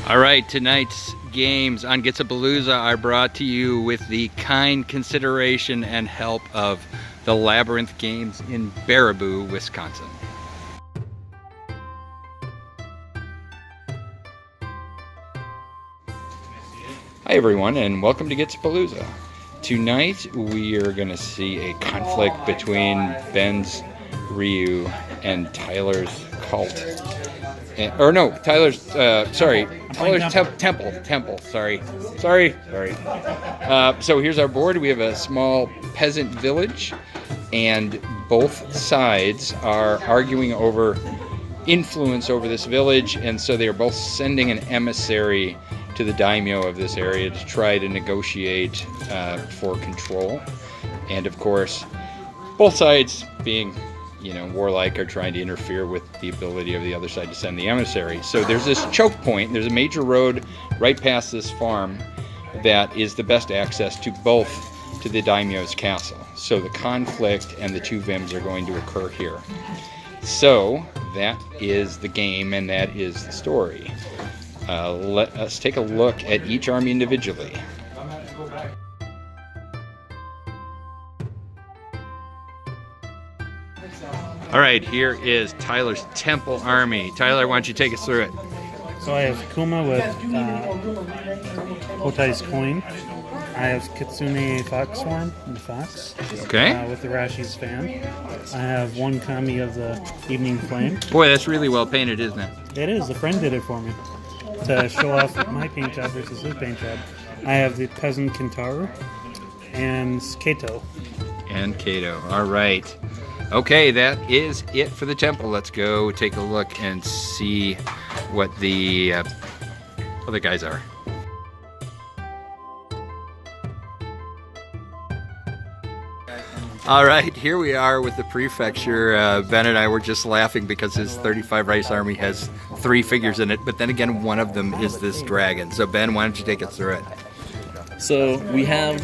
All right, tonight's games on Gitsapalooza are brought to you with the kind consideration and help of the Labyrinth Games in Baraboo, Wisconsin. Hi everyone, and welcome to Gitsapalooza. Tonight we are going to see a conflict between Ben's Ryu and Tyler's Cult. Tyler's Temple. Sorry. So here's our board. We have a small peasant village, and both sides are arguing over influence over this village, and so they are both sending an emissary to the daimyo of this area to try to negotiate for control. And of course, both sides, being warlike, are trying to interfere with the ability of the other side to send the emissary. So there's this choke point. There's a major road right past this farm that is the best access to both to the daimyo's castle. So the conflict and the two Vims are going to occur here. So that is the game, and that is the story. Let us take a look at each army individually. All right, here is Tyler's Temple Army. Tyler, why don't you take us through it? So I have Kuma with Hotai's Coin. I have Kitsune Fox Swarm and the Fox. Okay. With the Rashi's Fan. I have one Kami of the Evening Flame. Boy, that's really well painted, isn't it? It is. A friend did it for me to show off my paint job versus his paint job. I have the Peasant Kentaru and Kato. All right. Okay, that is it for the temple. Let's go take a look and see what the other guys are. All right, here we are with the prefecture. Ben and I were just laughing because his 35 rice army has 3 figures in it, but then again, one of them is this dragon. So Ben, why don't you take us through it? So we have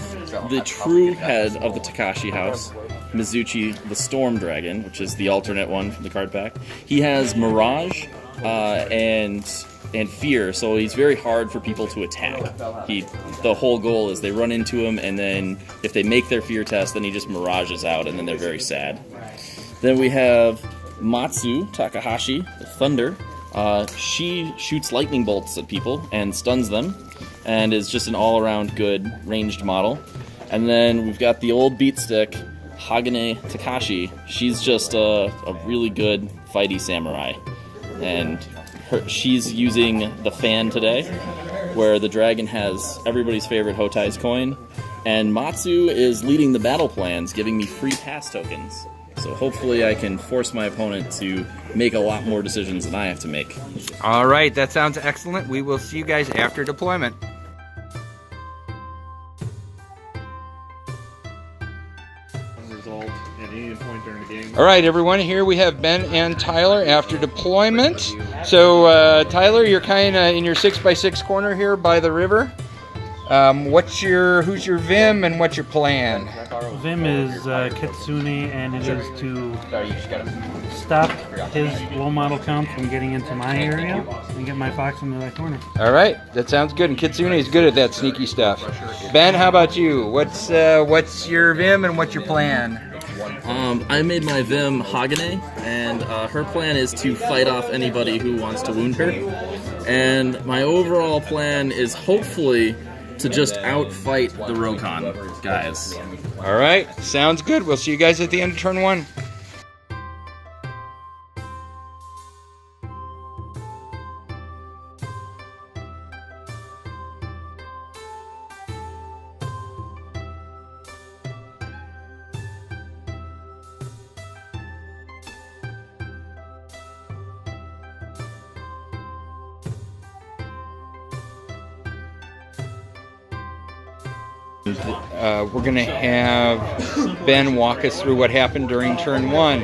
the true head of the Takashi house, Mizuchi the Storm Dragon, which is the alternate one from the card pack. He has Mirage and Fear, so he's very hard for people to attack. The whole goal is they run into him, and then if they make their Fear test, then he just mirages out, and then they're very sad. Then we have Matsu Takahashi, the Thunder. She shoots lightning bolts at people and stuns them, and is just an all-around good ranged model. And then we've got the old beat stick, Hagane Takashi. She's just a really good fighty samurai, and she's using the fan today, where the dragon has everybody's favorite Hotai's Coin, and Matsu is leading the battle plans, giving me free pass tokens. So hopefully I can force my opponent to make a lot more decisions than I have to make. All right, that sounds excellent. We will see you guys after deployment. All right, everyone, here we have Ben and Tyler after deployment. So, Tyler, you're kind of in your 6x6 corner here by the river. Who's your Vim and what's your plan? Vim is Kitsune, and it is to stop his low model count from getting into my area and get my Fox into that corner. All right, that sounds good. And Kitsune is good at that sneaky stuff. Ben, how about you? What's your Vim and what's your plan? I made my Vim Hagane, and her plan is to fight off anybody who wants to wound her. And my overall plan is hopefully to just outfight the Rokon guys. All right, sounds good. We'll see you guys at the end of turn 1. We're going to have Ben walk us through what happened during turn 1,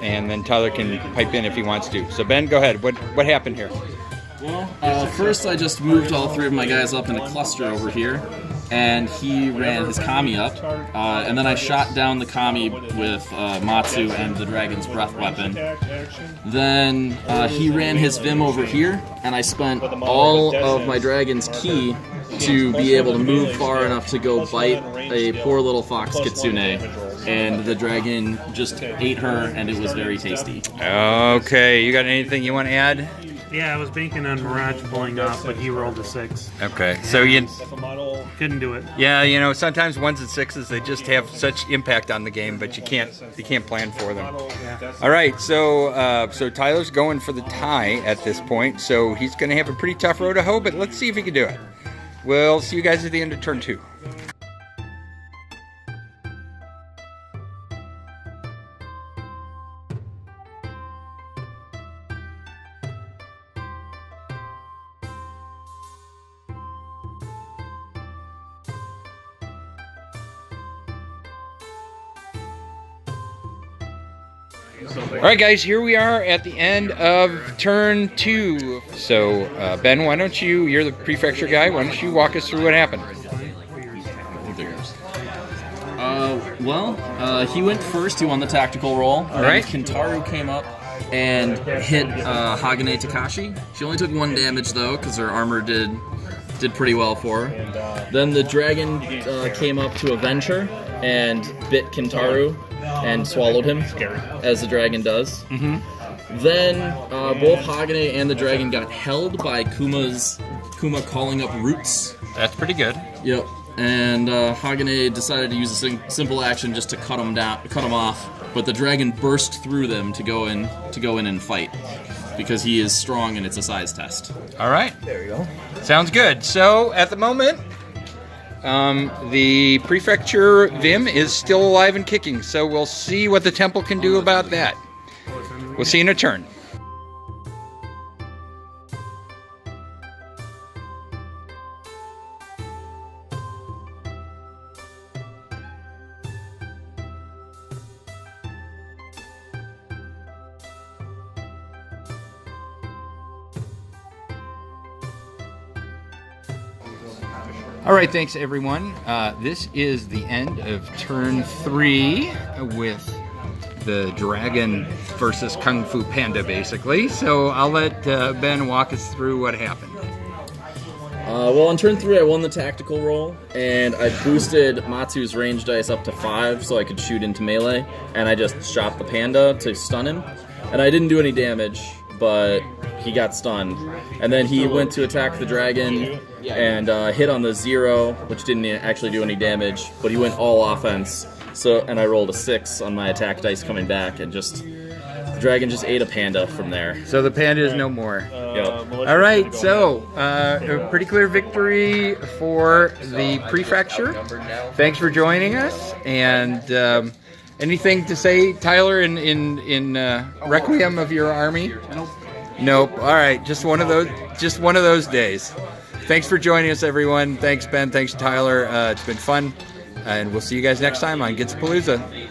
and then Tyler can pipe in if he wants to. So Ben, go ahead. What happened here? Well, first I just moved all 3 of my guys up in a cluster over here, and he ran his kami up, and then I shot down the kami with Matsu and the dragon's breath weapon. Then he ran his Vim over here, and I spent all of my dragon's ki to be able to move far enough to go bite a poor little fox kitsune, and the dragon just ate her, and it was very tasty. Okay, you got anything you want to add? Yeah, I was banking on Mirage pulling off, but he rolled a 6. Okay, so you Couldn't do it. yeah, you know, sometimes 1s and 6s they just have such impact on the game, but you can't plan for them. Yeah. All right, so so Tyler's going for the tie at this point, so he's going to have a pretty tough road to hoe, but let's see if he can do it. We'll see you guys at the end of turn 2. All right, guys, here we are at the end of turn 2. So, Ben, why don't you're the prefecture guy, why don't you walk us through what happened? He went first. He won the tactical roll. All right. Kentaru came up and hit Hagane Takashi. She only took 1 damage, though, because her armor did pretty well for her. Then the dragon came up to avenge her and bit Kentaru and swallowed him, as the dragon does. Then both Hagane and the dragon got held by Kuma calling up roots. That's pretty good. Yep. And Hagane decided to use a simple action just to cut him off. But the dragon burst through them to go in and fight, because he is strong and it's a size test. All right. There you go. Sounds good. So, at the moment, the prefecture Vim is still alive and kicking, so we'll see what the temple can do about that. We'll see you in a turn. All right, thanks everyone. This is the end of turn 3 with the dragon versus Kung Fu Panda, basically. So I'll let Ben walk us through what happened. Well, on turn 3, I won the tactical roll, and I boosted Matsu's range dice up to 5 so I could shoot into melee, and I just shot the panda to stun him. And I didn't do any damage, but he got stunned. And then he went to attack the dragon and hit on the 0, which didn't actually do any damage, but he went all offense. And I rolled a 6 on my attack dice coming back, and the dragon just ate a panda from there. So the panda is no more. Yep. All right, so a pretty clear victory for the prefecture. Thanks for joining us, and anything to say, Tyler, in requiem of your army? Nope. All right, just one of those days. Thanks for joining us, everyone. Thanks, Ben. Thanks, Tyler. It's been fun, and we'll see you guys next time on Gitsapalooza.